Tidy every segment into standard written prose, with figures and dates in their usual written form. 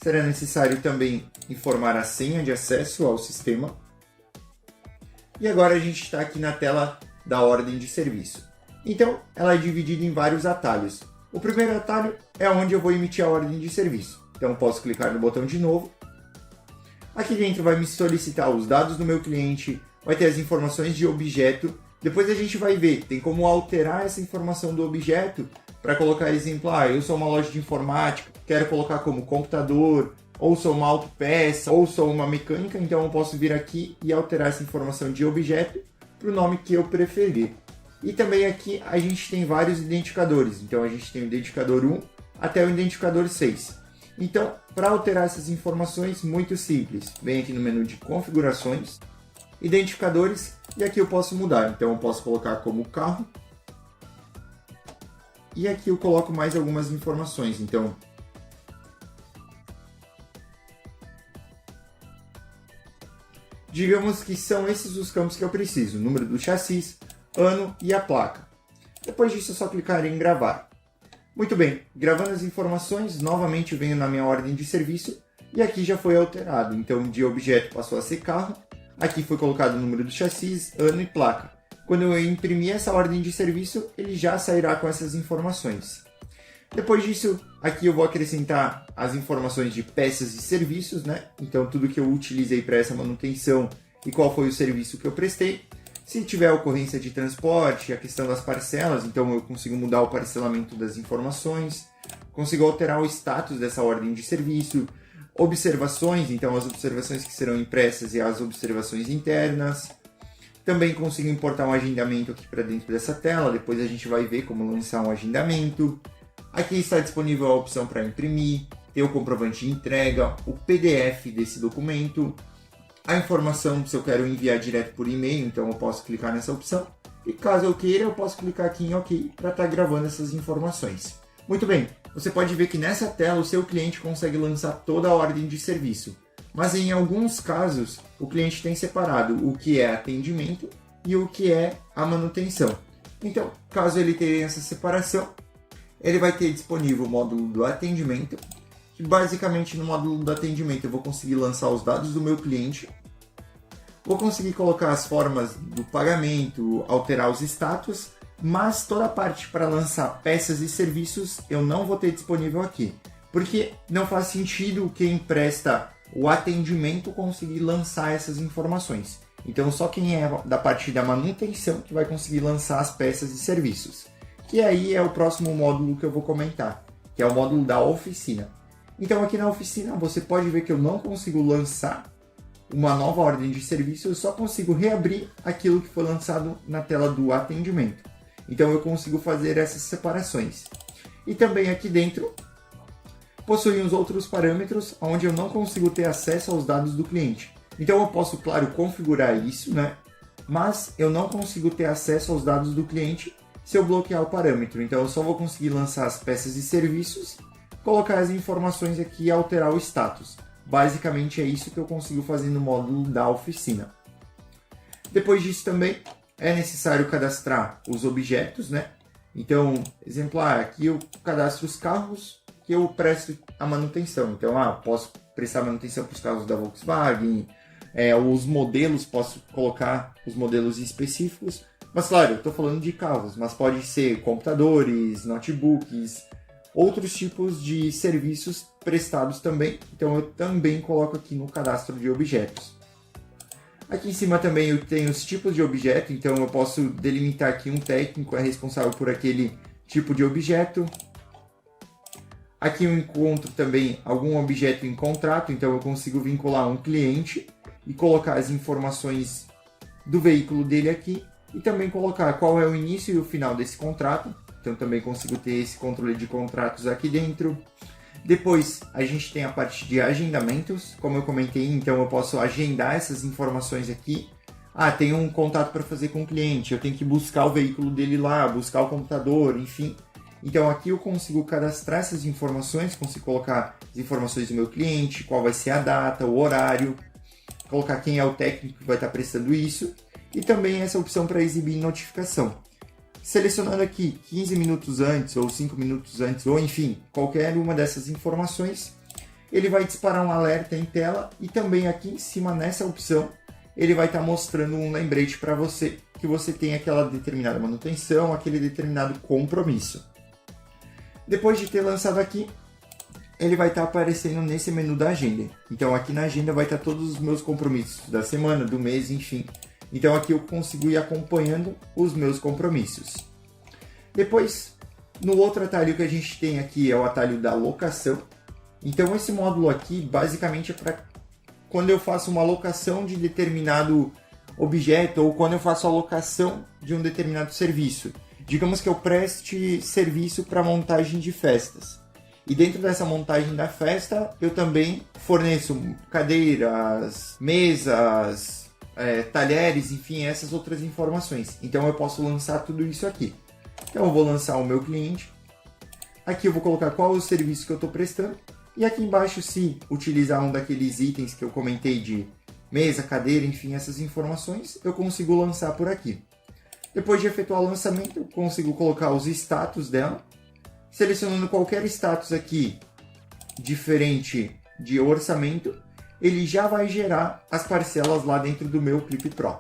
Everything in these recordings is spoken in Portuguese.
será necessário também informar a senha de acesso ao sistema. E agora a gente está aqui na tela da ordem de serviço. Então, ela é dividida em vários atalhos. O primeiro atalho é onde eu vou emitir a ordem de serviço. Então, eu posso clicar no botão de novo. Aqui dentro vai me solicitar os dados do meu cliente, vai ter as informações de objeto. Depois a gente vai ver, tem como alterar essa informação do objeto para colocar exemplo, eu sou uma loja de informática, quero colocar como computador, ou sou uma autopeça, ou sou uma mecânica, então eu posso vir aqui e alterar essa informação de objeto para o nome que eu preferir. E também aqui a gente tem vários identificadores, então a gente tem o identificador 1 até o identificador 6. Então, para alterar essas informações, muito simples, vem aqui no menu de configurações, identificadores, e aqui eu posso mudar, então eu posso colocar como carro, e aqui eu coloco mais algumas informações, então digamos que são esses os campos que eu preciso, o número do chassi, ano e a placa. Depois disso é só clicar em gravar. Muito bem, gravando as informações, novamente venho na minha ordem de serviço e aqui já foi alterado. Então de objeto passou a ser carro, aqui foi colocado o número do chassi, ano e placa. Quando eu imprimir essa ordem de serviço, ele já sairá com essas informações. Depois disso, aqui eu vou acrescentar as informações de peças e serviços, né? Então tudo que eu utilizei para essa manutenção e qual foi o serviço que eu prestei. Se tiver ocorrência de transporte, a questão das parcelas, então eu consigo mudar o parcelamento das informações, consigo alterar o status dessa ordem de serviço, observações, então as observações que serão impressas e as observações internas. Também consigo importar um agendamento aqui para dentro dessa tela, depois a gente vai ver como lançar um agendamento. Aqui está disponível a opção para imprimir, ter o comprovante de entrega, o PDF desse documento, a informação se eu quero enviar direto por e-mail, então eu posso clicar nessa opção. E caso eu queira, eu posso clicar aqui em OK para estar gravando essas informações. Muito bem, você pode ver que nessa tela o seu cliente consegue lançar toda a ordem de serviço. Mas em alguns casos, o cliente tem separado o que é atendimento e o que é a manutenção. Então, caso ele tenha essa separação, ele vai ter disponível o módulo do atendimento, que basicamente no módulo do atendimento eu vou conseguir lançar os dados do meu cliente, vou conseguir colocar as formas do pagamento, alterar os status, mas toda a parte para lançar peças e serviços eu não vou ter disponível aqui, porque não faz sentido quem presta o atendimento conseguir lançar essas informações. Então só quem é da parte da manutenção que vai conseguir lançar as peças e serviços. Que aí é o próximo módulo que eu vou comentar, que é o módulo da oficina. Então aqui na oficina você pode ver que eu não consigo lançar uma nova ordem de serviço, eu só consigo reabrir aquilo que foi lançado na tela do atendimento. Então eu consigo fazer essas separações. E também aqui dentro possui uns outros parâmetros onde eu não consigo ter acesso aos dados do cliente. Então eu posso, claro, configurar isso, né? Mas eu não consigo ter acesso aos dados do cliente se eu bloquear o parâmetro. Então eu só vou conseguir lançar as peças e serviços, colocar as informações aqui e alterar o status. Basicamente é isso que eu consigo fazer no módulo da oficina. Depois disso também é necessário cadastrar os objetos, né? Então, exemplar, aqui eu cadastro os carros que eu presto a manutenção. Então, posso prestar manutenção para os carros da Volkswagen, os modelos, posso colocar os modelos específicos. Mas claro, eu estou falando de carros, mas pode ser computadores, notebooks, outros tipos de serviços prestados também. Então eu também coloco aqui no cadastro de objetos. Aqui em cima também eu tenho os tipos de objeto, então eu posso delimitar aqui um técnico é responsável por aquele tipo de objeto. Aqui eu encontro também algum objeto em contrato, então eu consigo vincular um cliente e colocar as informações do veículo dele aqui. E também colocar qual é o início e o final desse contrato. Então também consigo ter esse controle de contratos aqui dentro. Depois a gente tem a parte de agendamentos, como eu comentei, então eu posso agendar essas informações aqui. Tem um contato para fazer com o cliente, eu tenho que buscar o veículo dele lá, buscar o computador, enfim. Então aqui eu consigo cadastrar essas informações, consigo colocar as informações do meu cliente, qual vai ser a data, o horário, colocar quem é o técnico que vai estar prestando isso. E também essa opção para exibir notificação. Selecionando aqui 15 minutos antes, ou 5 minutos antes, ou enfim, qualquer uma dessas informações, ele vai disparar um alerta em tela e também aqui em cima nessa opção ele vai estar mostrando um lembrete para você que você tem aquela determinada manutenção, aquele determinado compromisso. Depois de ter lançado aqui, ele vai estar aparecendo nesse menu da agenda. Então aqui na agenda vai estar todos os meus compromissos da semana, do mês, enfim. Então aqui eu consigo ir acompanhando os meus compromissos. Depois, no outro atalho que a gente tem aqui é o atalho da locação. Então esse módulo aqui basicamente é para quando eu faço uma locação de determinado objeto ou quando eu faço a locação de um determinado serviço. Digamos que eu preste serviço para montagem de festas. E dentro dessa montagem da festa, eu também forneço cadeiras, mesas, talheres, enfim, essas outras informações. Então eu posso lançar tudo isso aqui. Então eu vou lançar o meu cliente. Aqui eu vou colocar qual é o serviço que eu estou prestando. E aqui embaixo, se utilizar um daqueles itens que eu comentei de mesa, cadeira, enfim, essas informações, eu consigo lançar por aqui. Depois de efetuar o lançamento, eu consigo colocar os status dela. Selecionando qualquer status aqui diferente de orçamento, ele já vai gerar as parcelas lá dentro do meu Clip Pro.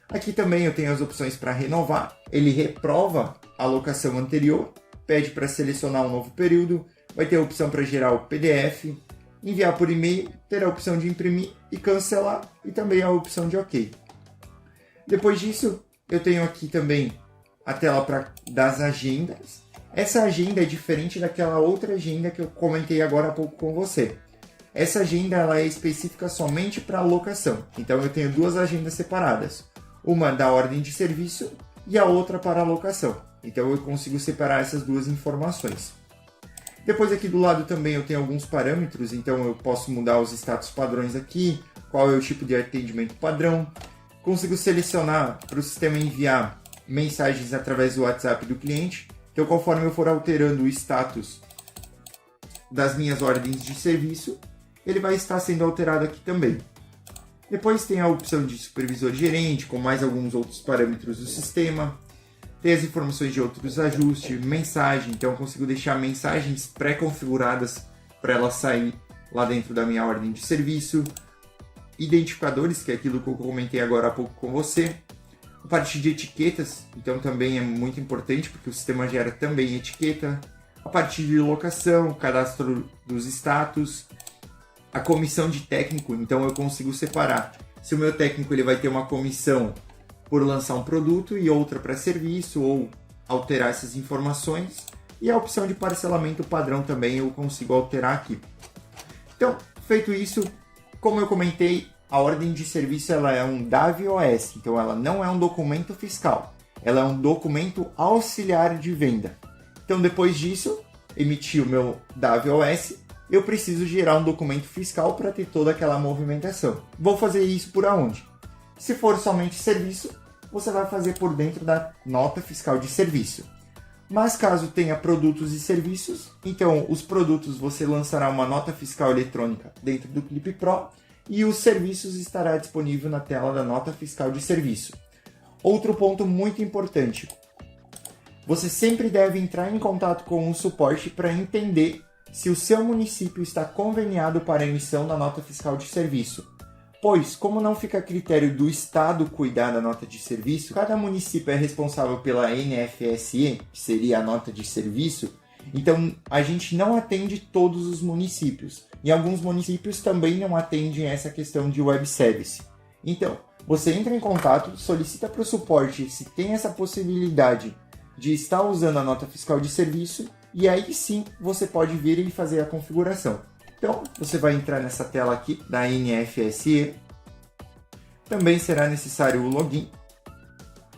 Aqui também eu tenho as opções para renovar. Ele reprova a alocação anterior, pede para selecionar um novo período, vai ter a opção para gerar o PDF, enviar por e-mail, ter a opção de imprimir e cancelar e também a opção de OK. Depois disso, eu tenho aqui também a tela das agendas. Essa agenda é diferente daquela outra agenda que eu comentei agora há pouco com você. Essa agenda ela é específica somente para alocação. Então eu tenho duas agendas separadas. Uma da ordem de serviço e a outra para alocação. Então eu consigo separar essas duas informações. Depois aqui do lado também eu tenho alguns parâmetros, então eu posso mudar os status padrões aqui, qual é o tipo de atendimento padrão. Consigo selecionar para o sistema enviar mensagens através do WhatsApp do cliente. Então conforme eu for alterando o status das minhas ordens de serviço, ele vai estar sendo alterado aqui também. Depois tem a opção de supervisor gerente, com mais alguns outros parâmetros do sistema. Tem as informações de outros ajustes, mensagem, então eu consigo deixar mensagens pré-configuradas para elas sair lá dentro da minha ordem de serviço. Identificadores, que é aquilo que eu comentei agora há pouco com você. A parte de etiquetas, então também é muito importante, porque o sistema gera também etiqueta. A parte de locação, cadastro dos status. A comissão de técnico, então eu consigo separar. Se o meu técnico ele vai ter uma comissão por lançar um produto e outra para serviço ou alterar essas informações. E a opção de parcelamento padrão também eu consigo alterar aqui. Então, feito isso, como eu comentei, a ordem de serviço ela é um DAV-OS, então ela não é um documento fiscal, ela é um documento auxiliar de venda. Então depois disso, emitir o meu DAV-OS, eu preciso gerar um documento fiscal para ter toda aquela movimentação. Vou fazer isso por aonde? Se for somente serviço, você vai fazer por dentro da nota fiscal de serviço. Mas caso tenha produtos e serviços, então os produtos você lançará uma nota fiscal eletrônica dentro do Clip Pro e os serviços estará disponível na tela da nota fiscal de serviço. Outro ponto muito importante, você sempre deve entrar em contato com o suporte para entender se o seu município está conveniado para a emissão da nota fiscal de serviço. Pois, como não fica a critério do Estado cuidar da nota de serviço, cada município é responsável pela NFSE, que seria a nota de serviço, então a gente não atende todos os municípios. E alguns municípios também não atendem essa questão de web service. Então, você entra em contato, solicita para o suporte se tem essa possibilidade de estar usando a nota fiscal de serviço, e aí sim você pode vir e fazer a configuração. Então, você vai entrar nessa tela aqui da NFSE. Também será necessário o login.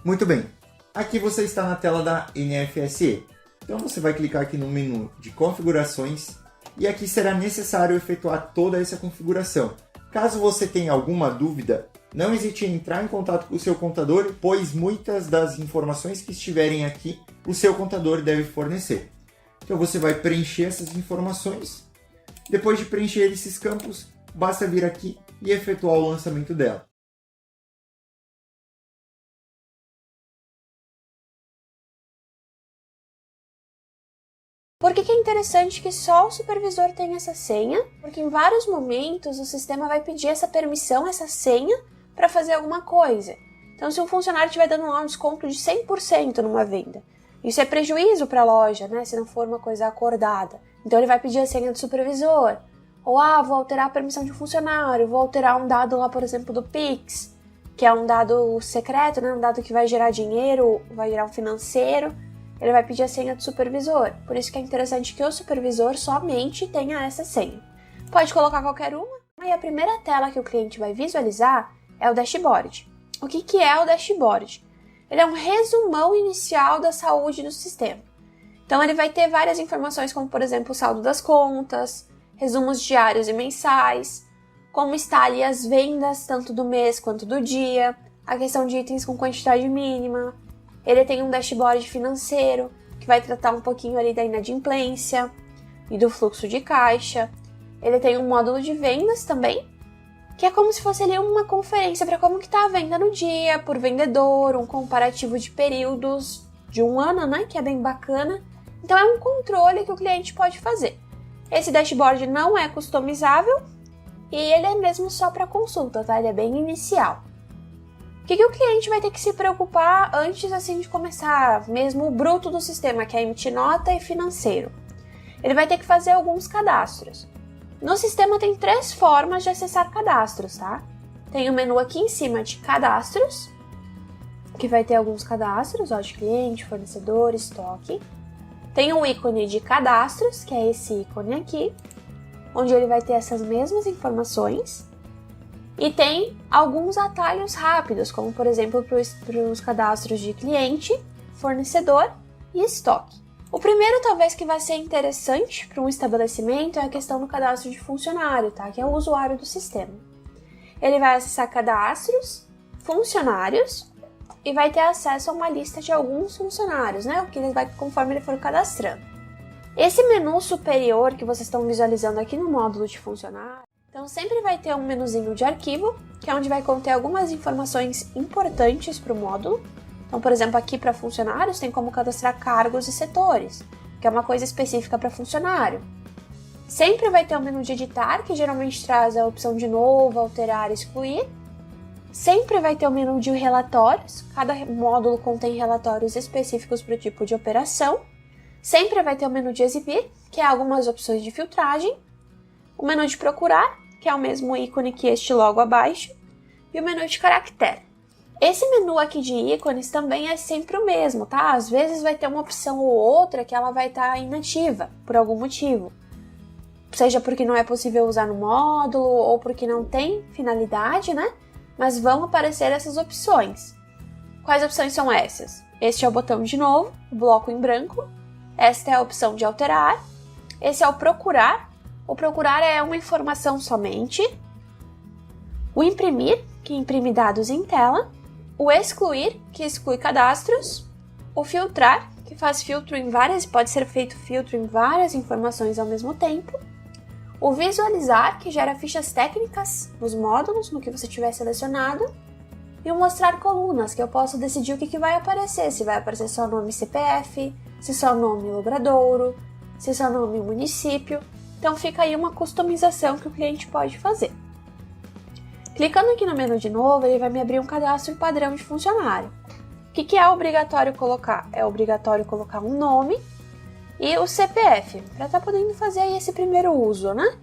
Muito bem, aqui você está na tela da NFSE. Então, você vai clicar aqui no menu de configurações e aqui será necessário efetuar toda essa configuração. Caso você tenha alguma dúvida, não hesite em entrar em contato com o seu contador, pois muitas das informações que estiverem aqui, o seu contador deve fornecer. Então, você vai preencher essas informações. Depois de preencher esses campos, basta vir aqui e efetuar o lançamento dela. Por que é interessante que só o supervisor tenha essa senha? Porque em vários momentos o sistema vai pedir essa permissão, essa senha, para fazer alguma coisa. Então, se um funcionário estiver dando lá um desconto de 100% numa venda, isso é prejuízo para a loja, né? Se não for uma coisa acordada. Então, ele vai pedir a senha do supervisor. Ou, vou alterar a permissão de um funcionário, vou alterar um dado lá, por exemplo, do Pix, que é um dado secreto, né? Um dado que vai gerar dinheiro, vai gerar um financeiro. Ele vai pedir a senha do supervisor. Por isso que é interessante que o supervisor somente tenha essa senha. Pode colocar qualquer uma. E a primeira tela que o cliente vai visualizar é o dashboard. O que é o dashboard? Ele é um resumão inicial da saúde do sistema. Então, ele vai ter várias informações, como, por exemplo, o saldo das contas, resumos diários e mensais, como está ali as vendas, tanto do mês quanto do dia, a questão de itens com quantidade mínima. Ele tem um dashboard financeiro, que vai tratar um pouquinho ali da inadimplência e do fluxo de caixa. Ele tem um módulo de vendas também, que é como se fosse ali uma conferência para como que está a venda no dia, por vendedor, um comparativo de períodos de um ano, né, que é bem bacana. Então é um controle que o cliente pode fazer. Esse dashboard não é customizável e ele é mesmo só para consulta, tá? Ele é bem inicial. O que o cliente vai ter que se preocupar antes assim de começar mesmo o bruto do sistema, que é emitir nota e financeiro? Ele vai ter que fazer alguns cadastros. No sistema tem 3 formas de acessar cadastros, tá? Tem o menu aqui em cima de cadastros, que vai ter alguns cadastros, de cliente, fornecedor, estoque. Tem o ícone de cadastros, que é esse ícone aqui, onde ele vai ter essas mesmas informações. E tem alguns atalhos rápidos, como por exemplo para os cadastros de cliente, fornecedor e estoque. O primeiro talvez que vai ser interessante para um estabelecimento é a questão do cadastro de funcionário, tá? Que é o usuário do sistema. Ele vai acessar cadastros, funcionários e vai ter acesso a uma lista de alguns funcionários, né? O que ele vai conforme ele for cadastrando. Esse menu superior que vocês estão visualizando aqui no módulo de funcionário, então sempre vai ter um menuzinho de arquivo, que é onde vai conter algumas informações importantes para o módulo. Então, por exemplo, aqui para funcionários tem como cadastrar cargos e setores, que é uma coisa específica para funcionário. Sempre vai ter um menu de editar, que geralmente traz a opção de novo, alterar e excluir. Sempre vai ter o menu de relatórios, cada módulo contém relatórios específicos para o tipo de operação. Sempre vai ter o menu de exibir, que é algumas opções de filtragem. O menu de procurar, que é o mesmo ícone que este logo abaixo. E o menu de caractere. Esse menu aqui de ícones também é sempre o mesmo, tá? Às vezes vai ter uma opção ou outra que ela vai estar inativa, por algum motivo. Seja porque não é possível usar no módulo, ou porque não tem finalidade, né? Mas vão aparecer essas opções. Quais opções são essas? Este é o botão de novo, o bloco em branco. Esta é a opção de alterar. Esse é o procurar. O procurar é uma informação somente. O imprimir, que imprime dados em tela. O excluir, que exclui cadastros. O filtrar, que faz filtro em várias, pode ser feito filtro em várias informações ao mesmo tempo. O visualizar, que gera fichas técnicas nos módulos, no que você tiver selecionado. E o mostrar colunas, que eu posso decidir o que vai aparecer. Se vai aparecer só nome CPF, se só nome logradouro, se só nome município. Então fica aí uma customização que o cliente pode fazer. Clicando aqui no menu de novo, ele vai me abrir um cadastro padrão de funcionário. O que é obrigatório colocar? É obrigatório colocar um nome e o CPF, para estar podendo fazer aí esse primeiro uso, né?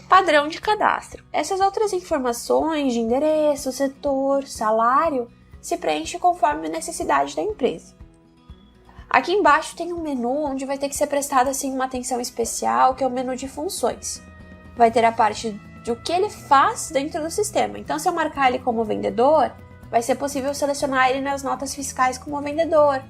Padrão de cadastro. Essas outras informações de endereço, setor, salário, se preenche conforme a necessidade da empresa. Aqui embaixo tem um menu onde vai ter que ser prestada assim, uma atenção especial, que é o menu de funções. Vai ter a parte de o que ele faz dentro do sistema. Então, se eu marcar ele como vendedor, vai ser possível selecionar ele nas notas fiscais como vendedor.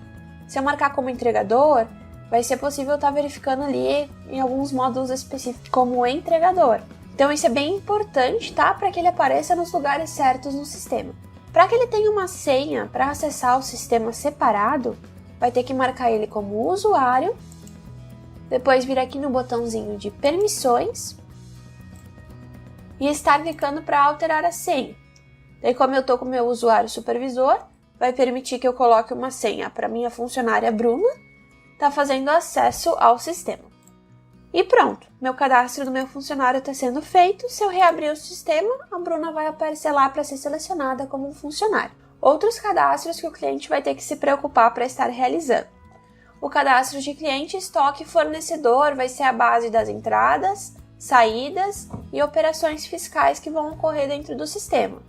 Se eu marcar como entregador, vai ser possível estar verificando ali em alguns módulos específicos como entregador. Então, isso é bem importante, tá? Para que ele apareça nos lugares certos no sistema. Para que ele tenha uma senha para acessar o sistema separado, vai ter que marcar ele como usuário, depois vir aqui no botãozinho de permissões e estar clicando para alterar a senha. Daí, como eu estou com o meu usuário supervisor, vai permitir que eu coloque uma senha para minha funcionária Bruna, tá fazendo acesso ao sistema. E pronto, meu cadastro do meu funcionário está sendo feito. Se eu reabrir o sistema, a Bruna vai aparecer lá para ser selecionada como um funcionário. Outros cadastros que o cliente vai ter que se preocupar para estar realizando. O cadastro de cliente, estoque e fornecedor vai ser a base das entradas, saídas e operações fiscais que vão ocorrer dentro do sistema.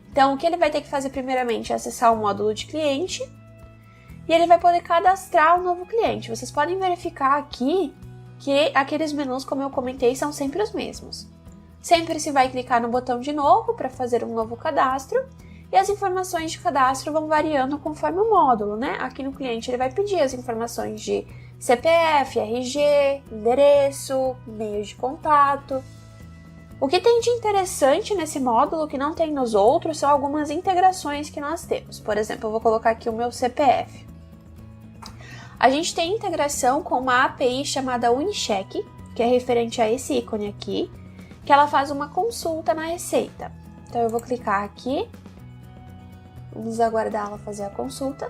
Então, o que ele vai ter que fazer primeiramente é acessar o módulo de cliente e ele vai poder cadastrar um novo cliente. Vocês podem verificar aqui que aqueles menus, como eu comentei, são sempre os mesmos. Sempre se vai clicar no botão de novo para fazer um novo cadastro e as informações de cadastro vão variando conforme o módulo, né? Aqui no cliente ele vai pedir as informações de CPF, RG, endereço, e-mail de contato. O que tem de interessante nesse módulo que não tem nos outros são algumas integrações que nós temos. Por exemplo, eu vou colocar aqui o meu CPF. A gente tem integração com uma API chamada Unicheck, que é referente a esse ícone aqui, que ela faz uma consulta na receita. Então eu vou clicar aqui, vamos aguardar ela fazer a consulta.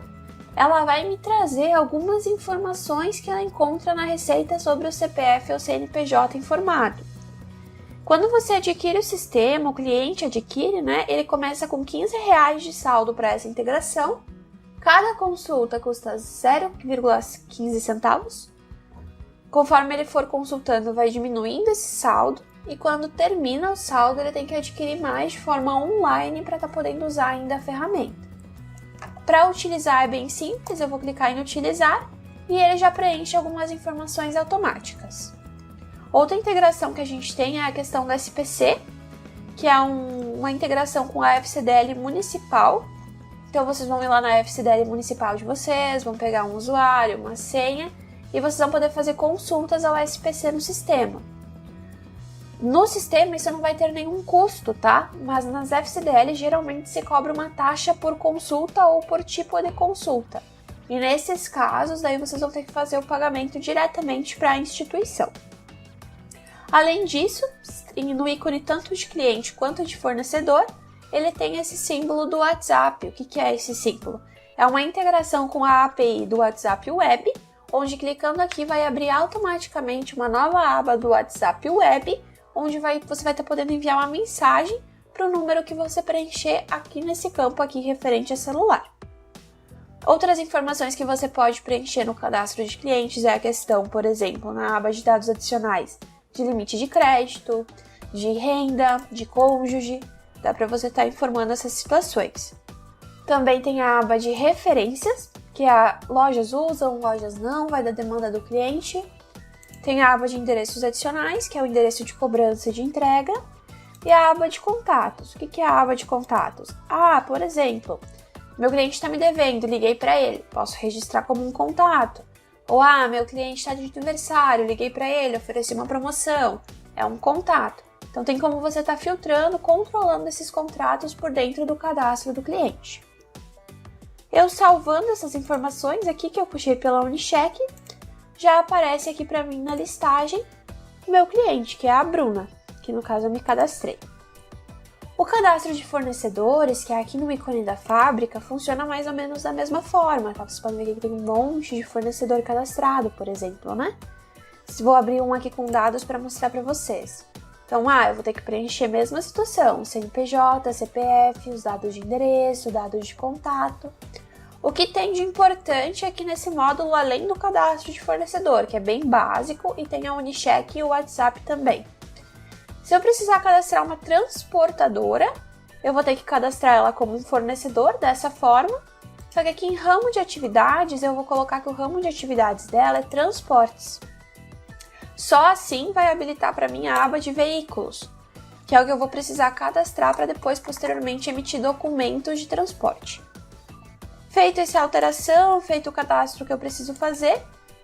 Ela vai me trazer algumas informações que ela encontra na receita sobre o CPF ou CNPJ informado. Quando você adquire o sistema, o cliente adquire, né? Ele começa com R$15 de saldo para essa integração. Cada consulta custa 0,15 centavos. Conforme ele for consultando, vai diminuindo esse saldo. E quando termina o saldo, ele tem que adquirir mais de forma online para estar podendo usar ainda a ferramenta. Para utilizar é bem simples, eu vou clicar em utilizar e ele já preenche algumas informações automáticas. Outra integração que a gente tem é a questão do SPC, que é uma integração com a FCDL municipal. Então vocês vão ir lá na FCDL municipal de vocês, vão pegar um usuário, uma senha e vocês vão poder fazer consultas ao SPC no sistema. No sistema isso não vai ter nenhum custo, tá? Mas nas FCDL geralmente se cobra uma taxa por consulta ou por tipo de consulta. E nesses casos, daí vocês vão ter que fazer o pagamento diretamente para a instituição. Além disso, no ícone tanto de cliente quanto de fornecedor, ele tem esse símbolo do WhatsApp. O que é esse símbolo? É uma integração com a API do WhatsApp Web, onde clicando aqui vai abrir automaticamente uma nova aba do WhatsApp Web, onde você vai estar podendo enviar uma mensagem para o número que você preencher aqui nesse campo aqui referente a celular. Outras informações que você pode preencher no cadastro de clientes é a questão, por exemplo, na aba de dados adicionais, de limite de crédito, de renda, de cônjuge, dá para você estar informando essas situações. Também tem a aba de referências, que lojas usam, lojas não, vai da demanda do cliente. Tem a aba de endereços adicionais, que é o endereço de cobrança e de entrega. E a aba de contatos. O que é a aba de contatos? Por exemplo, meu cliente está me devendo, liguei para ele, posso registrar como um contato. Ou, meu cliente está de aniversário, liguei para ele, ofereci uma promoção, é um contato. Então tem como você estar filtrando, controlando esses contratos por dentro do cadastro do cliente. Eu salvando essas informações aqui que eu puxei pela Unicheck, já aparece aqui para mim na listagem o meu cliente, que é a Bruna, que no caso eu me cadastrei. O cadastro de fornecedores, que é aqui no ícone da fábrica, funciona mais ou menos da mesma forma, tá? Vocês podem ver aqui que tem um monte de fornecedor cadastrado, por exemplo, né? Vou abrir um aqui com dados para mostrar para vocês. Então, eu vou ter que preencher a mesma situação, CNPJ, CPF, os dados de endereço, dados de contato. O que tem de importante aqui nesse módulo, além do cadastro de fornecedor, que é bem básico, e tem a Unicheck e o WhatsApp também. Se eu precisar cadastrar uma transportadora, eu vou ter que cadastrar ela como um fornecedor dessa forma. Só que aqui em ramo de atividades, eu vou colocar que o ramo de atividades dela é transportes. Só assim vai habilitar para mim a aba de veículos, que é o que eu vou precisar cadastrar para depois, posteriormente, emitir documentos de transporte. Feita essa alteração, feito o cadastro que eu preciso fazer,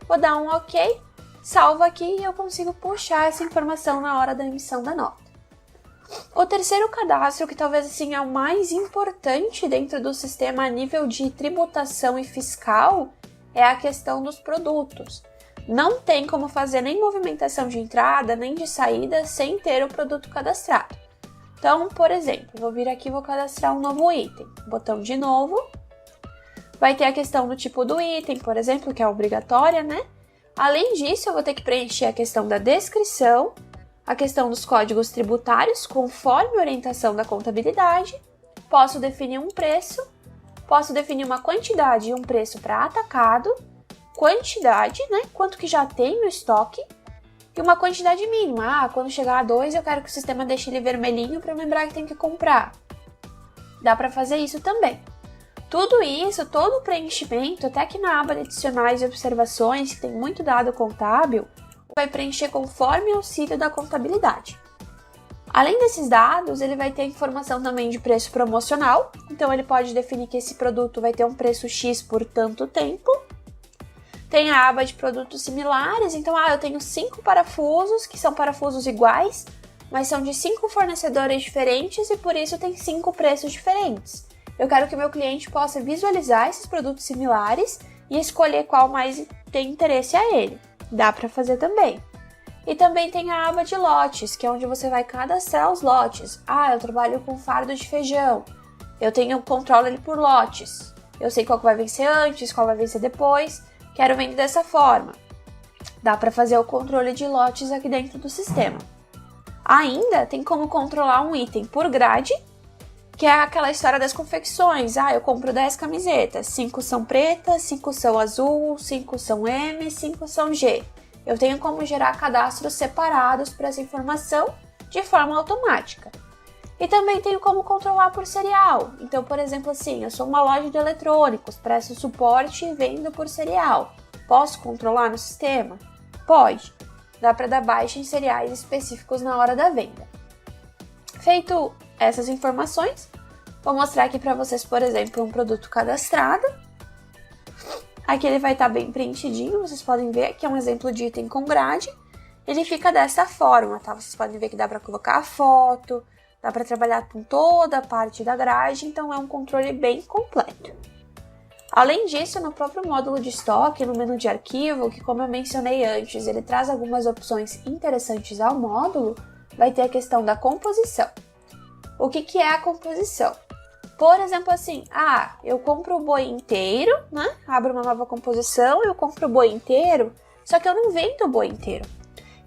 vou dar um OK. Salvo aqui e eu consigo puxar essa informação na hora da emissão da nota. O terceiro cadastro, que talvez assim é o mais importante dentro do sistema a nível de tributação e fiscal, é a questão dos produtos. Não tem como fazer nem movimentação de entrada nem de saída sem ter o produto cadastrado. Então, por exemplo, vou vir aqui e vou cadastrar um novo item. Botão de novo. Vai ter a questão do tipo do item, por exemplo, que é obrigatória, né? Além disso, eu vou ter que preencher a questão da descrição, a questão dos códigos tributários, conforme a orientação da contabilidade. Posso definir um preço, posso definir uma quantidade e um preço para atacado, quantidade, né, quanto que já tem no estoque, e uma quantidade mínima. Quando chegar a 2, eu quero que o sistema deixe ele vermelhinho para eu lembrar que tem que comprar. Dá para fazer isso também. Tudo isso, todo o preenchimento, até aqui na aba de adicionais e observações, que tem muito dado contábil, vai preencher conforme o auxílio da contabilidade. Além desses dados, ele vai ter informação também de preço promocional, então ele pode definir que esse produto vai ter um preço X por tanto tempo. Tem a aba de produtos similares, então eu tenho 5 parafusos, que são parafusos iguais, mas são de 5 fornecedores diferentes e por isso tem 5 preços diferentes. Eu quero que o meu cliente possa visualizar esses produtos similares e escolher qual mais tem interesse a ele. Dá para fazer também. E também tem a aba de lotes, que é onde você vai cadastrar os lotes. Eu trabalho com fardo de feijão. Eu tenho controle por lotes. Eu sei qual que vai vencer antes, qual vai vencer depois. Quero vender dessa forma. Dá para fazer o controle de lotes aqui dentro do sistema. Ainda tem como controlar um item por grade, que é aquela história das confecções. Eu compro 10 camisetas, 5 são pretas, 5 são azul, 5 são M, 5 são G. Eu tenho como gerar cadastros separados para essa informação de forma automática. E também tenho como controlar por serial. Então, por exemplo, assim, eu sou uma loja de eletrônicos, presto suporte e vendo por serial. Posso controlar no sistema? Pode. Dá para dar baixa em seriais específicos na hora da venda. Feito essas informações, vou mostrar aqui para vocês, por exemplo, um produto cadastrado. Aqui ele vai estar bem preenchidinho, vocês podem ver que é um exemplo de item com grade. Ele fica dessa forma, tá? Vocês podem ver que dá para colocar a foto, dá para trabalhar com toda a parte da grade, então é um controle bem completo. Além disso, no próprio módulo de estoque, no menu de arquivo, que como eu mencionei antes, ele traz algumas opções interessantes ao módulo, vai ter a questão da composição. O que é a composição? Por exemplo, assim, eu compro o boi inteiro, né? Abro uma nova composição, eu compro o boi inteiro, só que eu não vendo o boi inteiro.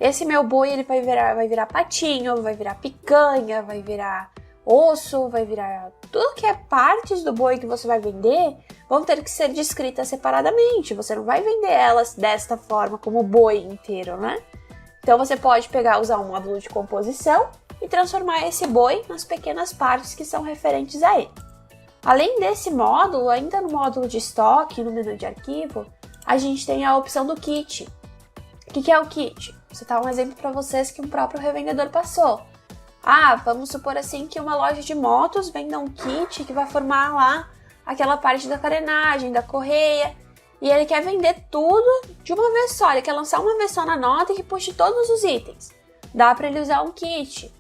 Esse meu boi, ele vai virar patinho, vai virar picanha, vai virar osso, vai virar tudo que é partes do boi que você vai vender, vão ter que ser descritas separadamente. Você não vai vender elas desta forma, como o boi inteiro, né? Então você pode usar um módulo de composição e transformar esse boi nas pequenas partes que são referentes a ele. Além desse módulo, ainda no módulo de estoque, no menu de arquivo, a gente tem a opção do kit. O que é o kit? Vou citar um exemplo para vocês que um próprio revendedor passou. Vamos supor assim que uma loja de motos venda um kit que vai formar lá aquela parte da carenagem, da correia, e ele quer vender tudo de uma vez só, ele quer lançar uma vez só na nota e que puxe todos os itens. Dá para ele usar um kit.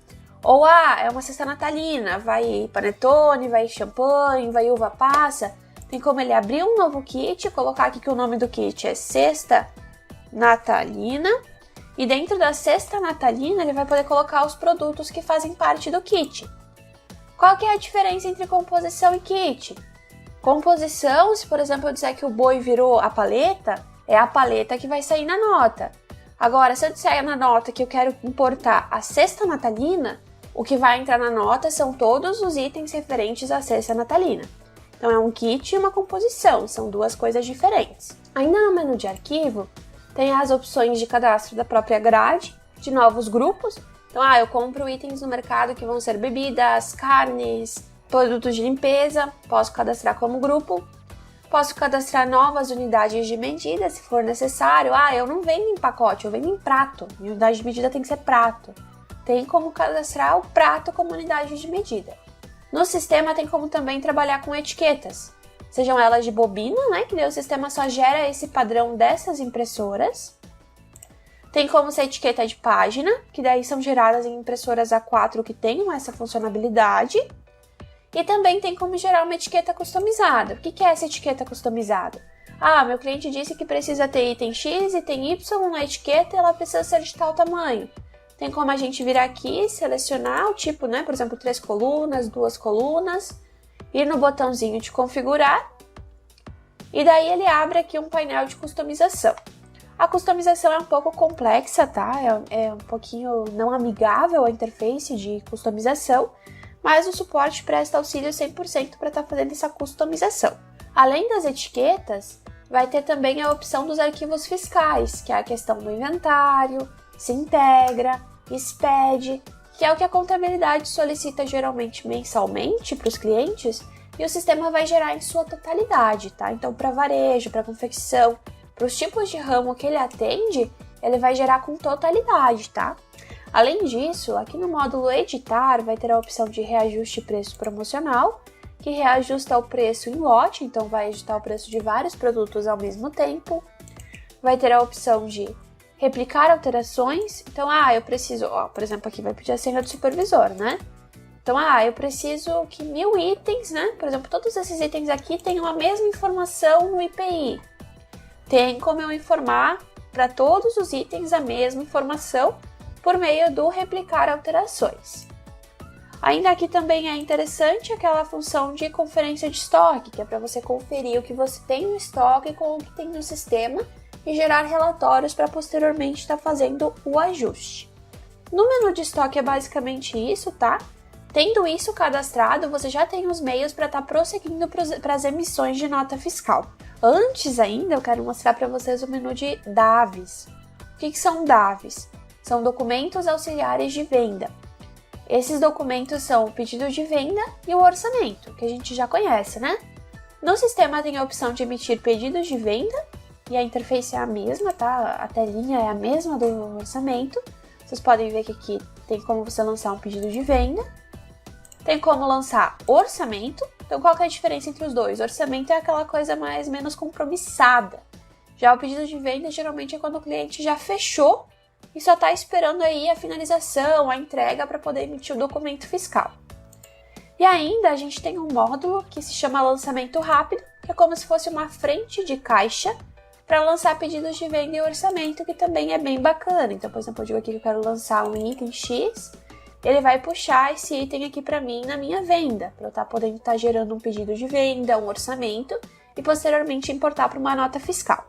Ou, é uma cesta natalina, vai panetone, vai champanhe, vai uva passa. Tem como ele abrir um novo kit, colocar aqui que o nome do kit é cesta natalina. E dentro da cesta natalina, ele vai poder colocar os produtos que fazem parte do kit. Qual que é a diferença entre composição e kit? Composição, se por exemplo eu disser que o boi virou a paleta, é a paleta que vai sair na nota. Agora, se eu disser na nota que eu quero importar a cesta natalina, o que vai entrar na nota são todos os itens referentes à cesta natalina. Então é um kit e uma composição, são duas coisas diferentes. Ainda no menu de arquivo, tem as opções de cadastro da própria grade, de novos grupos. Então, eu compro itens no mercado que vão ser bebidas, carnes, produtos de limpeza, posso cadastrar como grupo. Posso cadastrar novas unidades de medida, se for necessário. Eu não vendo em pacote, eu vendo em prato. Minha unidade de medida tem que ser prato. Tem como cadastrar o prato como unidade de medida. No sistema tem como também trabalhar com etiquetas. Sejam elas de bobina, né? Que daí o sistema só gera esse padrão dessas impressoras. Tem como ser etiqueta de página, que daí são geradas em impressoras A4 que tenham essa funcionalidade. E também tem como gerar uma etiqueta customizada. O que é essa etiqueta customizada? Meu cliente disse que precisa ter item X, item Y na etiqueta e ela precisa ser de tal tamanho. Tem como a gente vir aqui, selecionar o tipo, né? Por exemplo, 3 colunas, 2 colunas, ir no botãozinho de configurar e daí ele abre aqui um painel de customização. A customização é um pouco complexa, tá? É um pouquinho não amigável a interface de customização, mas o suporte presta auxílio 100% para estar fazendo essa customização. Além das etiquetas, vai ter também a opção dos arquivos fiscais, que é a questão do inventário, se integra, expede, que é o que a contabilidade solicita geralmente mensalmente para os clientes, e o sistema vai gerar em sua totalidade, tá? Então, para varejo, para confecção, para os tipos de ramo que ele atende, ele vai gerar com totalidade, tá? Além disso, aqui no módulo editar, vai ter a opção de reajuste preço promocional, que reajusta o preço em lote, então vai editar o preço de vários produtos ao mesmo tempo. Vai ter a opção de replicar alterações, então, eu preciso, por exemplo, aqui vai pedir a senha do supervisor, né? Então, eu preciso que 1000 itens, né? Por exemplo, todos esses itens aqui tenham a mesma informação no IPI. Tem como eu informar para todos os itens a mesma informação por meio do replicar alterações. Ainda aqui também é interessante aquela função de conferência de estoque, que é para você conferir o que você tem no estoque com o que tem no sistema e gerar relatórios para posteriormente estar fazendo o ajuste. No menu de estoque é basicamente isso, tá? Tendo isso cadastrado, você já tem os meios para estar prosseguindo para as emissões de nota fiscal. Antes ainda, eu quero mostrar para vocês o menu de DAVs. O que são DAVs? São documentos auxiliares de venda. Esses documentos são o pedido de venda e o orçamento, que a gente já conhece, né? No sistema tem a opção de emitir pedidos de venda, e a interface é a mesma, tá? A telinha é a mesma do orçamento. Vocês podem ver que aqui tem como você lançar um pedido de venda. Tem como lançar orçamento. Então, qual que é a diferença entre os dois? Orçamento é aquela coisa menos compromissada. Já o pedido de venda, geralmente, é quando o cliente já fechou e só está esperando aí a finalização, a entrega para poder emitir o documento fiscal. E ainda, a gente tem um módulo que se chama lançamento rápido, que é como se fosse uma frente de caixa para lançar pedidos de venda e orçamento, que também é bem bacana. Então, por exemplo, eu digo aqui que eu quero lançar um item X, ele vai puxar esse item aqui para mim na minha venda, para eu estar podendo estar gerando um pedido de venda, um orçamento e posteriormente importar para uma nota fiscal.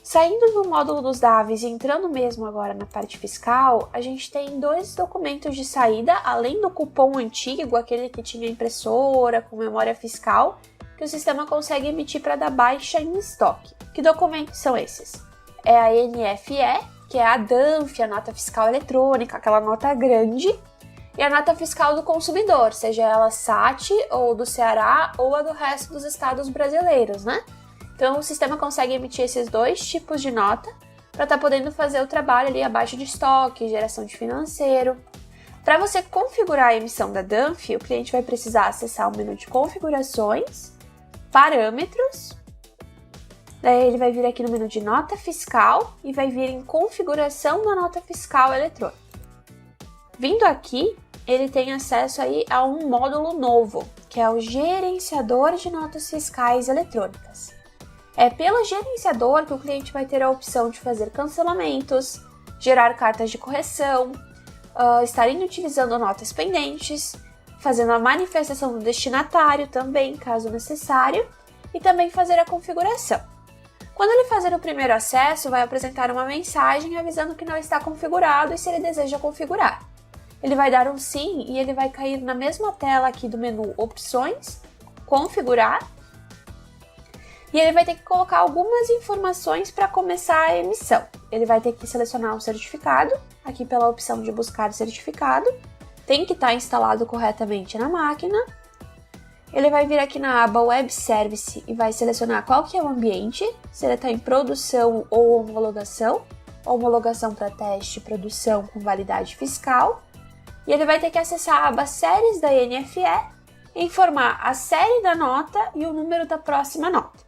Saindo do módulo dos DAVs e entrando mesmo agora na parte fiscal, a gente tem 2 documentos de saída, além do cupom antigo, aquele que tinha impressora com memória fiscal, que o sistema consegue emitir para dar baixa em estoque. Que documentos são esses? É a NFE, que é a DANF, a nota fiscal eletrônica, aquela nota grande, e a nota fiscal do consumidor, seja ela SAT ou do Ceará ou a do resto dos estados brasileiros, né? Então o sistema consegue emitir esses 2 tipos de nota para estar podendo fazer o trabalho ali abaixo de estoque, geração de financeiro. Para você configurar a emissão da DANF, o cliente vai precisar acessar o menu de configurações, parâmetros, daí ele vai vir aqui no menu de nota fiscal e vai vir em configuração da nota fiscal eletrônica. Vindo aqui, ele tem acesso aí a um módulo novo, que é o gerenciador de notas fiscais eletrônicas. É pelo gerenciador que o cliente vai ter a opção de fazer cancelamentos, gerar cartas de correção, estar inutilizando notas pendentes, fazendo a manifestação do destinatário também, caso necessário, e também fazer a configuração. Quando ele fazer o primeiro acesso, vai apresentar uma mensagem avisando que não está configurado e se ele deseja configurar. Ele vai dar um sim e ele vai cair na mesma tela aqui do menu Opções, Configurar, e ele vai ter que colocar algumas informações para começar a emissão. Ele vai ter que selecionar um certificado, aqui pela opção de buscar certificado, tem que estar instalado corretamente na máquina. Ele vai vir aqui na aba Web Service e vai selecionar qual que é o ambiente, se ele está em produção ou homologação para teste, produção com validade fiscal. E ele vai ter que acessar a aba Séries da NFE e informar a série da nota e o número da próxima nota.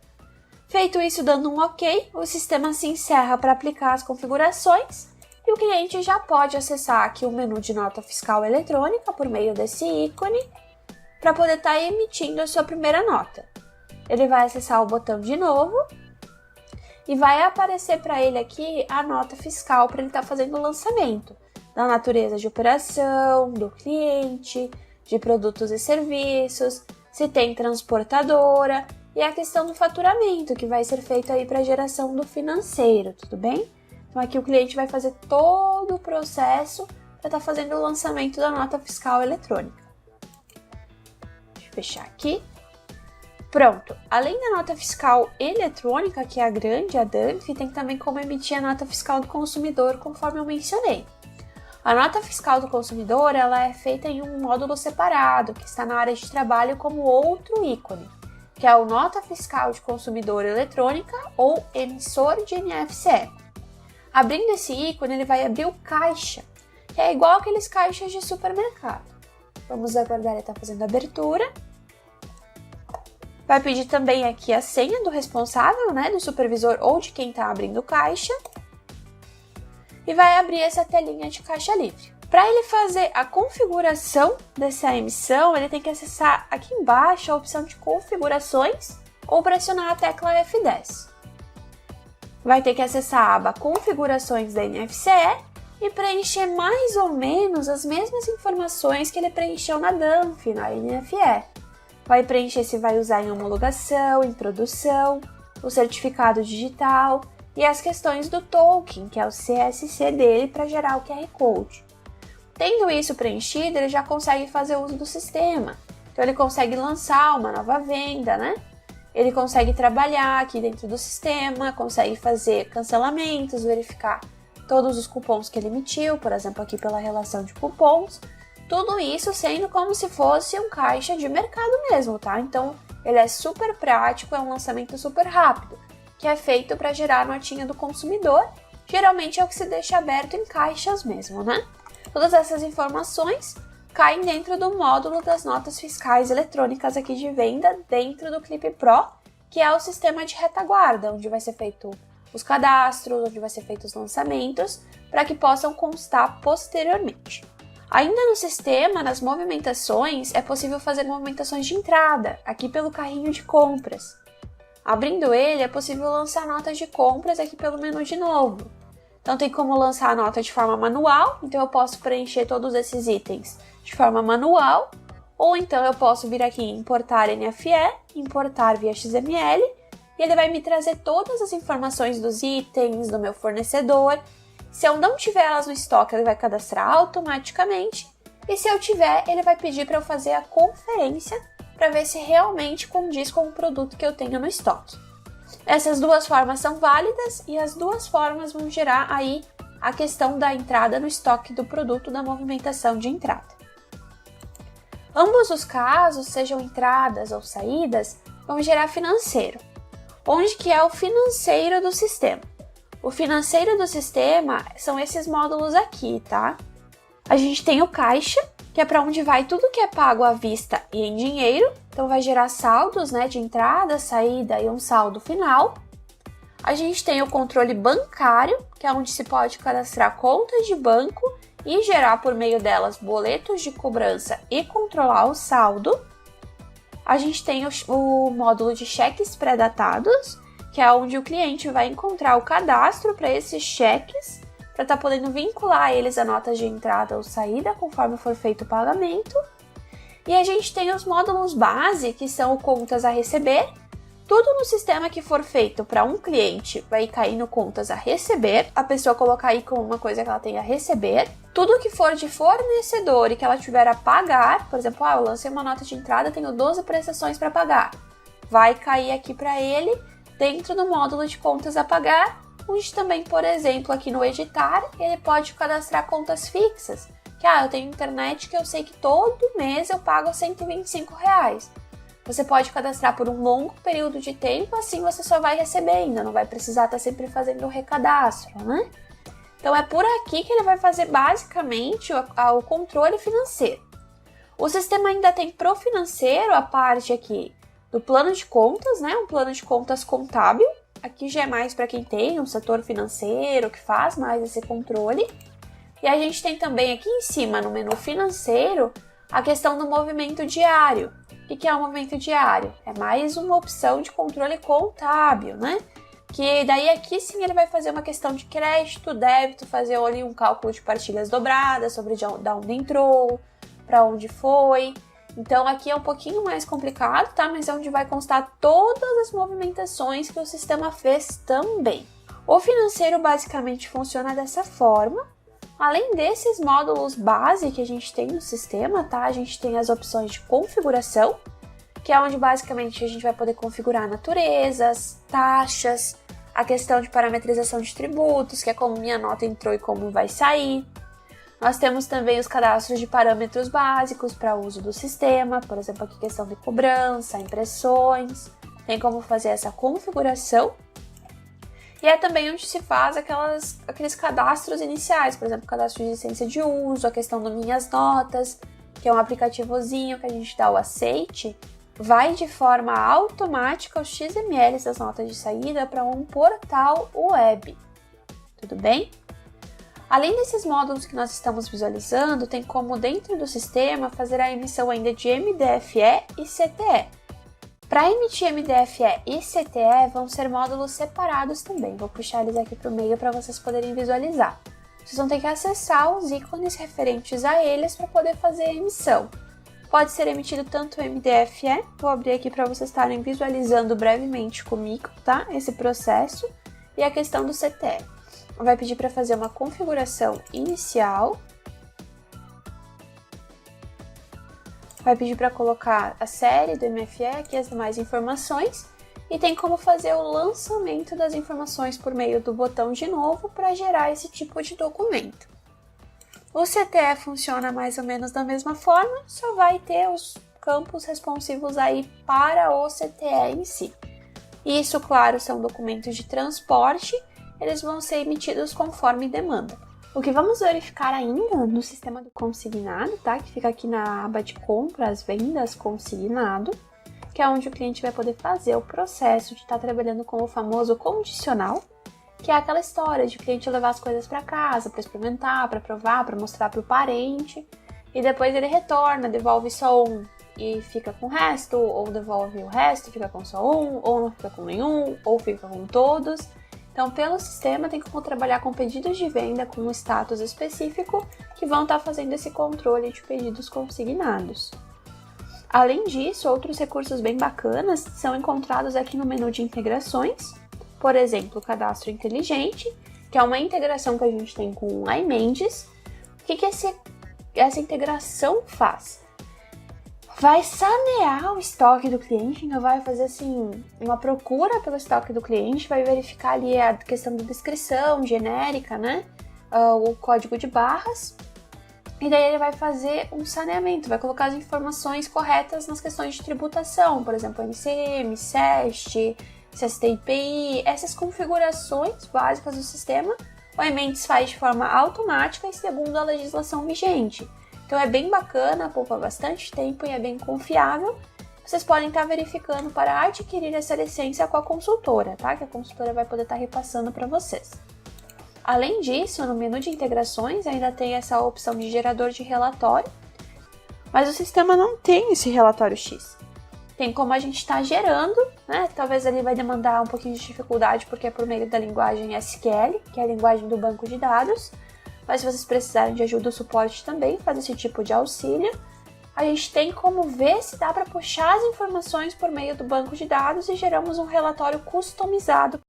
Feito isso, dando um OK, o sistema se encerra para aplicar as configurações e o cliente já pode acessar aqui o menu de nota fiscal eletrônica por meio desse ícone para poder estar emitindo a sua primeira nota. Ele vai acessar o botão de novo e vai aparecer para ele aqui a nota fiscal para ele estar fazendo o lançamento, da natureza de operação, do cliente, de produtos e serviços, se tem transportadora e a questão do faturamento, que vai ser feito aí para a geração do financeiro, tudo bem? Então aqui o cliente vai fazer todo o processo para estar fazendo o lançamento da nota fiscal eletrônica. Deixa eu fechar aqui. Pronto, além da nota fiscal eletrônica, que é a grande, a DANF, tem também como emitir a nota fiscal do consumidor, conforme eu mencionei. A nota fiscal do consumidor ela é feita em um módulo separado, que está na área de trabalho como outro ícone, que é o Nota Fiscal de Consumidor Eletrônica ou emissor de NFCE. Abrindo esse ícone, ele vai abrir o caixa, que é igual aqueles caixas de supermercado. Vamos aguardar ele estar fazendo a abertura. Vai pedir também aqui a senha do responsável, né, do supervisor ou de quem está abrindo o caixa. E vai abrir essa telinha de caixa livre. Para ele fazer a configuração dessa emissão, ele tem que acessar aqui embaixo a opção de configurações ou pressionar a tecla F10. Vai ter que acessar a aba configurações da NFCE e preencher mais ou menos as mesmas informações que ele preencheu na DANF, na NFE. Vai preencher se vai usar em homologação, em produção, o certificado digital e as questões do token, que é o CSC dele, para gerar o QR Code. Tendo isso preenchido, ele já consegue fazer uso do sistema. Então ele consegue lançar uma nova venda, né? Ele consegue trabalhar aqui dentro do sistema, consegue fazer cancelamentos, verificar todos os cupons que ele emitiu, por exemplo, aqui pela relação de cupons. Tudo isso sendo como se fosse um caixa de mercado mesmo, tá? Então, ele é super prático, é um lançamento super rápido, que é feito para gerar a notinha do consumidor. Geralmente é o que se deixa aberto em caixas mesmo, né? Todas essas informações caem dentro do módulo das notas fiscais eletrônicas aqui de venda, dentro do Clip Pro, que é o sistema de retaguarda, onde vai ser feito os cadastros, onde vai ser feito os lançamentos, para que possam constar posteriormente. Ainda no sistema, nas movimentações, é possível fazer movimentações de entrada, aqui pelo carrinho de compras. Abrindo ele, é possível lançar notas de compras aqui pelo menu de novo. Então tem como lançar a nota de forma manual, então eu posso preencher todos esses itens de forma manual, ou então eu posso vir aqui em importar NFE, importar via XML, e ele vai me trazer todas as informações dos itens, do meu fornecedor. Se eu não tiver elas no estoque, ele vai cadastrar automaticamente, e se eu tiver, ele vai pedir para eu fazer a conferência para ver se realmente condiz com o produto que eu tenho no estoque. Essas duas formas são válidas e as duas formas vão gerar aí a questão da entrada no estoque do produto, da movimentação de entrada. Ambos os casos, sejam entradas ou saídas, vão gerar financeiro. Onde que é o financeiro do sistema? O financeiro do sistema são esses módulos aqui, tá? A gente tem o caixa, que é para onde vai tudo que é pago à vista e em dinheiro. Então vai gerar saldos, né, de entrada, saída e um saldo final. A gente tem o controle bancário, que é onde se pode cadastrar contas de banco e gerar por meio delas boletos de cobrança e controlar o saldo. A gente tem o módulo de cheques pré-datados, que é onde o cliente vai encontrar o cadastro para esses cheques, para estar podendo vincular eles a notas de entrada ou saída, conforme for feito o pagamento. E a gente tem os módulos base, que são o contas a receber. Tudo no sistema que for feito para um cliente vai cair no contas a receber, a pessoa colocar aí como uma coisa que ela tem a receber. Tudo que for de fornecedor e que ela tiver a pagar, por exemplo, eu lancei uma nota de entrada, tenho 12 prestações para pagar, vai cair aqui para ele dentro do módulo de contas a pagar, onde também, por exemplo, aqui no editar, ele pode cadastrar contas fixas, que eu tenho internet que eu sei que todo mês eu pago R$125. Você pode cadastrar por um longo período de tempo, assim você só vai recebendo, não vai precisar estar sempre fazendo o recadastro, né? Então é por aqui que ele vai fazer basicamente o controle financeiro. O sistema ainda tem pro financeiro a parte aqui do plano de contas, né? Um plano de contas contábil. Aqui já é mais para quem tem um setor financeiro, que faz mais esse controle. E a gente tem também aqui em cima, no menu financeiro, a questão do movimento diário. O que é o movimento diário? É mais uma opção de controle contábil, né? Que daí aqui sim ele vai fazer uma questão de crédito, débito, fazer ali um cálculo de partilhas dobradas sobre de onde entrou, para onde foi. Então aqui é um pouquinho mais complicado, tá? Mas é onde vai constar todas as movimentações que o sistema fez também. O financeiro basicamente funciona dessa forma. Além desses módulos base que a gente tem no sistema, tá? A gente tem as opções de configuração, que é onde basicamente a gente vai poder configurar naturezas, taxas, a questão de parametrização de tributos, que é como minha nota entrou e como vai sair. Nós temos também os cadastros de parâmetros básicos para uso do sistema, por exemplo, aqui questão de cobrança, impressões, tem como fazer essa configuração. E é também onde se faz aqueles cadastros iniciais, por exemplo, cadastro de licença de uso, a questão do Minhas Notas, que é um aplicativozinho que a gente dá o aceite, vai de forma automática os XMLs das notas de saída para um portal web. Tudo bem? Além desses módulos que nós estamos visualizando, tem como dentro do sistema fazer a emissão ainda de MDFE e CTE. Para emitir MDFE e CTE vão ser módulos separados também. Vou puxar eles aqui para o meio para vocês poderem visualizar. Vocês vão ter que acessar os ícones referentes a eles para poder fazer a emissão. Pode ser emitido tanto o MDFE, vou abrir aqui para vocês estarem visualizando brevemente comigo, tá? Esse processo e a questão do CTE. Vai pedir para fazer uma configuração inicial. Vai pedir para colocar a série do MFE, aqui as demais informações, e tem como fazer o lançamento das informações por meio do botão de novo para gerar esse tipo de documento. O CTE funciona mais ou menos da mesma forma, só vai ter os campos responsivos aí para o CTE em si. Isso, claro, são documentos de transporte, eles vão ser emitidos conforme demanda. O que vamos verificar ainda no sistema do consignado, tá? Que fica aqui na aba de compras, vendas, consignado, que é onde o cliente vai poder fazer o processo de estar trabalhando com o famoso condicional, que é aquela história de o cliente levar as coisas para casa, para experimentar, para provar, para mostrar para o parente, e depois ele retorna, devolve só um e fica com o resto, ou devolve o resto, fica com só um, ou não fica com nenhum, ou fica com todos. Então, pelo sistema, tem como trabalhar com pedidos de venda com um status específico que vão estar fazendo esse controle de pedidos consignados. Além disso, outros recursos bem bacanas são encontrados aqui no menu de integrações, por exemplo, o cadastro inteligente, que é uma integração que a gente tem com o iMendes. O que essa integração faz? Vai sanear o estoque do cliente, então vai fazer assim uma procura pelo estoque do cliente, vai verificar ali a questão da descrição genérica, né? O código de barras, e daí ele vai fazer um saneamento, vai colocar as informações corretas nas questões de tributação, por exemplo, MCM, SEST, CSTIPI, essas configurações básicas do sistema, o iMendes faz de forma automática e segundo a legislação vigente. Então é bem bacana, poupa bastante tempo e é bem confiável. Vocês podem estar verificando para adquirir essa licença com a consultora, tá? Que a consultora vai poder estar repassando para vocês. Além disso, no menu de integrações ainda tem essa opção de gerador de relatório, mas o sistema não tem esse relatório X. Tem como a gente estar gerando, né? Talvez ele vai demandar um pouquinho de dificuldade porque é por meio da linguagem SQL, que é a linguagem do banco de dados. Mas se vocês precisarem de ajuda ou suporte também, faz esse tipo de auxílio. A gente tem como ver se dá para puxar as informações por meio do banco de dados e geramos um relatório customizado.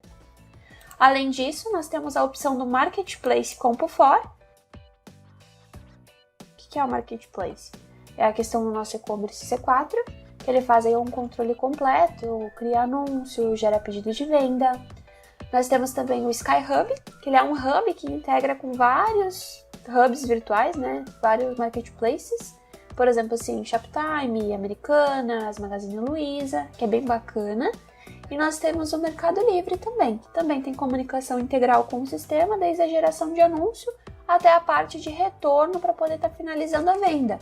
Além disso, nós temos a opção do Marketplace CompuFor. O que é o Marketplace? É a questão do nosso e-commerce C4, que ele faz aí um controle completo, cria anúncio, gera pedido de venda. Nós temos também o SkyHub, que ele é um hub que integra com vários hubs virtuais, né? Vários marketplaces. Por exemplo, assim, Shoptime, Americanas, Magazine Luiza, que é bem bacana. E nós temos o Mercado Livre também, que também tem comunicação integral com o sistema, desde a geração de anúncio até a parte de retorno para poder estar finalizando a venda.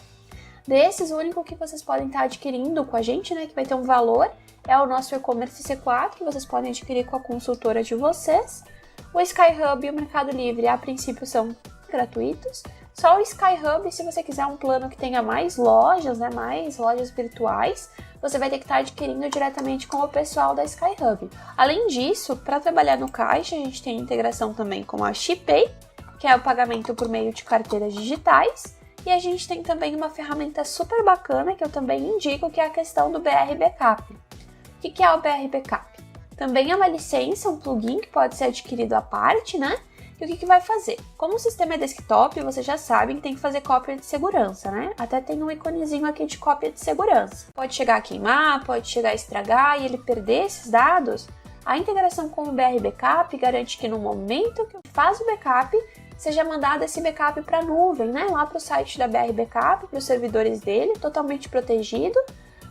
Desses, o único que vocês podem estar adquirindo com a gente, né, que vai ter um valor, é o nosso e-commerce C4, que vocês podem adquirir com a consultora de vocês. O SkyHub e o Mercado Livre, a princípio, são gratuitos. Só o SkyHub, se você quiser um plano que tenha mais lojas, né, mais lojas virtuais, você vai ter que estar adquirindo diretamente com o pessoal da SkyHub. Além disso, para trabalhar no caixa, a gente tem integração também com a Shipay, que é o pagamento por meio de carteiras digitais, E a gente tem também uma ferramenta super bacana que eu também indico, que é a questão do BR Backup. O que é o BR Backup? Também é uma licença, um plugin que pode ser adquirido à parte, né? E o que vai fazer? Como o sistema é desktop, vocês já sabem que tem que fazer cópia de segurança, né? Até tem um iconezinho aqui de cópia de segurança. Pode chegar a queimar, pode chegar a estragar e ele perder esses dados. A integração com o BR Backup garante que no momento que faz o backup, seja mandado esse backup para a nuvem, né? Lá para o site da BR Backup, para os servidores dele, totalmente protegido,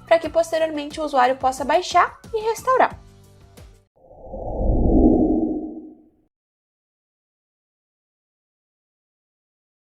para que posteriormente o usuário possa baixar e restaurar.